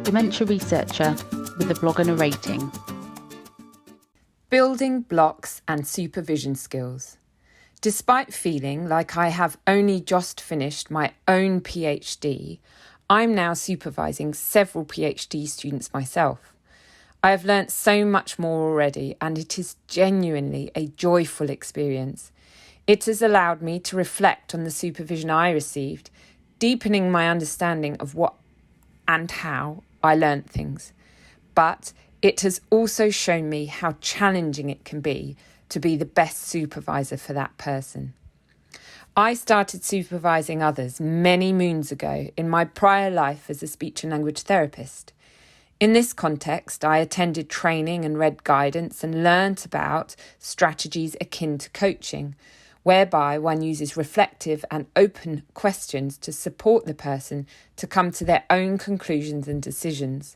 Dementia Researcher with a blog and a rating. Building blocks and supervision skills. Despite feeling like I have only just finished my own PhD, I'm now supervising several PhD students myself. I have learnt so much more already, and it is genuinely a joyful experience. It has allowed me to reflect on the supervision I received, deepening my understanding of what and how I learnt things. But it has also shown me how challenging it can be to be the best supervisor for that person. I started supervising others many moons ago in my prior life as a speech and language therapist. In this context, I attended training and read guidance and learnt about strategies akin to coaching, whereby one uses reflective and open questions to support the person to come to their own conclusions and decisions.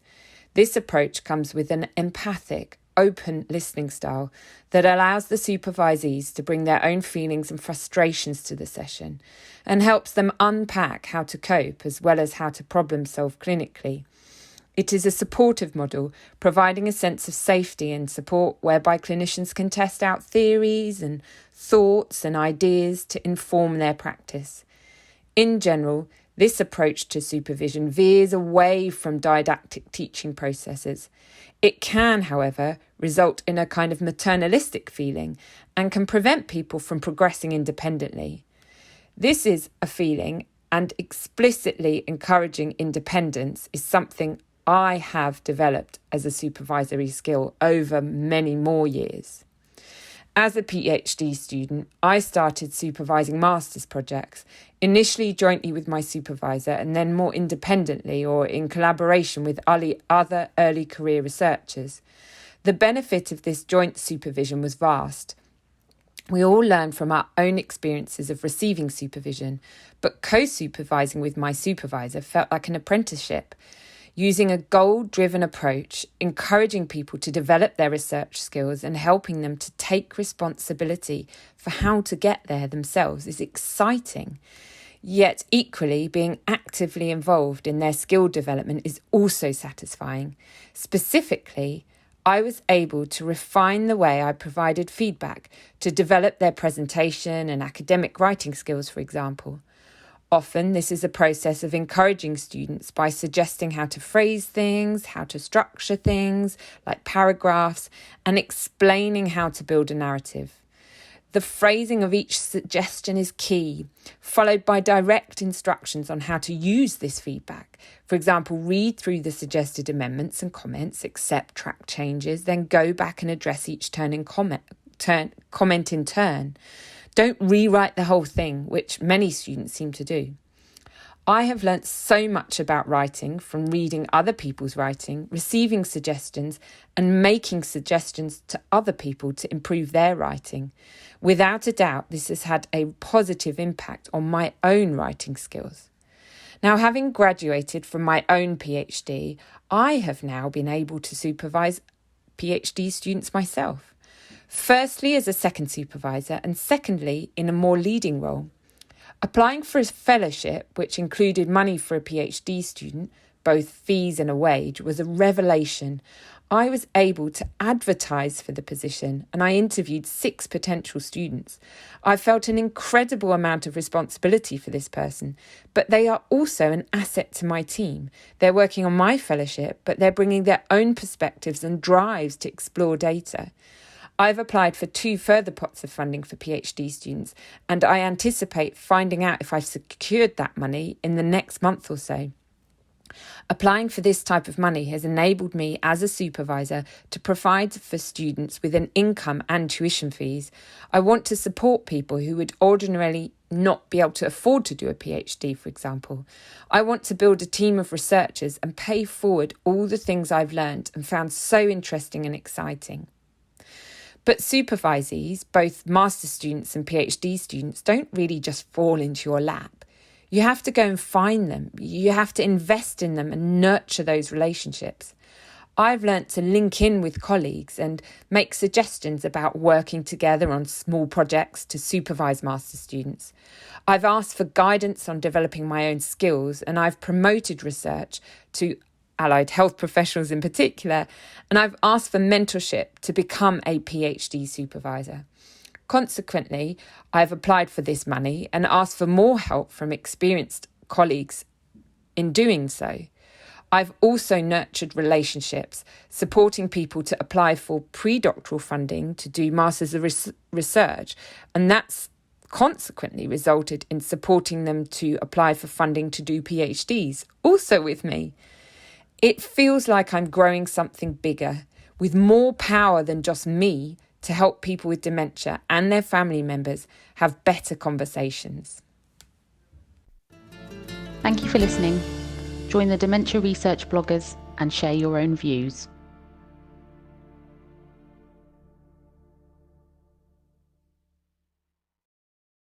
This approach comes with an empathic, open listening style that allows the supervisees to bring their own feelings and frustrations to the session and helps them unpack how to cope as well as how to problem solve clinically. It is a supportive model, providing a sense of safety and support whereby clinicians can test out theories and thoughts and ideas to inform their practice. In general, this approach to supervision veers away from didactic teaching processes. It can, however, result in a kind of maternalistic feeling and can prevent people from progressing independently. This is a feeling, and explicitly encouraging independence is something I have developed as a supervisory skill over many more years. As a PhD student, I started supervising master's projects, initially jointly with my supervisor and then more independently or in collaboration with other early career researchers. The benefit of this joint supervision was vast. We all learn from our own experiences of receiving supervision, but co-supervising with my supervisor felt like an apprenticeship. Using a goal-driven approach, encouraging people to develop their research skills and helping them to take responsibility for how to get there themselves is exciting. Yet equally, being actively involved in their skill development is also satisfying. Specifically, I was able to refine the way I provided feedback to develop their presentation and academic writing skills, for example. Often, this is a process of encouraging students by suggesting how to phrase things, how to structure things, like paragraphs, and explaining how to build a narrative. The phrasing of each suggestion is key, followed by direct instructions on how to use this feedback. For example, read through the suggested amendments and comments, accept track changes, then go back and address each comment in turn. Don't rewrite the whole thing, which many students seem to do. I have learnt so much about writing from reading other people's writing, receiving suggestions, and making suggestions to other people to improve their writing. Without a doubt, this has had a positive impact on my own writing skills. Now, having graduated from my own PhD, I have now been able to supervise PhD students myself. Firstly, as a second supervisor, and secondly, in a more leading role. Applying for a fellowship, which included money for a PhD student, both fees and a wage, was a revelation. I was able to advertise for the position, and I interviewed 6 potential students. I felt an incredible amount of responsibility for this person, but they are also an asset to my team. They're working on my fellowship, but they're bringing their own perspectives and drives to explore data. I've applied for 2 further pots of funding for PhD students, and I anticipate finding out if I've secured that money in the next month or so. Applying for this type of money has enabled me as a supervisor to provide for students with an income and tuition fees. I want to support people who would ordinarily not be able to afford to do a PhD, for example. I want to build a team of researchers and pay forward all the things I've learned and found so interesting and exciting. But supervisees, both master's students and PhD students, don't really just fall into your lap. You have to go and find them. You have to invest in them and nurture those relationships. I've learnt to link in with colleagues and make suggestions about working together on small projects to supervise master's students. I've asked for guidance on developing my own skills, and I've promoted research to allied health professionals in particular, and I've asked for mentorship to become a PhD supervisor. Consequently, I've applied for this money and asked for more help from experienced colleagues in doing so. I've also nurtured relationships, supporting people to apply for pre-doctoral funding to do Masters of Research, and that's consequently resulted in supporting them to apply for funding to do PhDs, also with me. It feels like I'm growing something bigger, with more power than just me, to help people with dementia and their family members have better conversations. Thank you for listening. Join the Dementia Research bloggers and share your own views.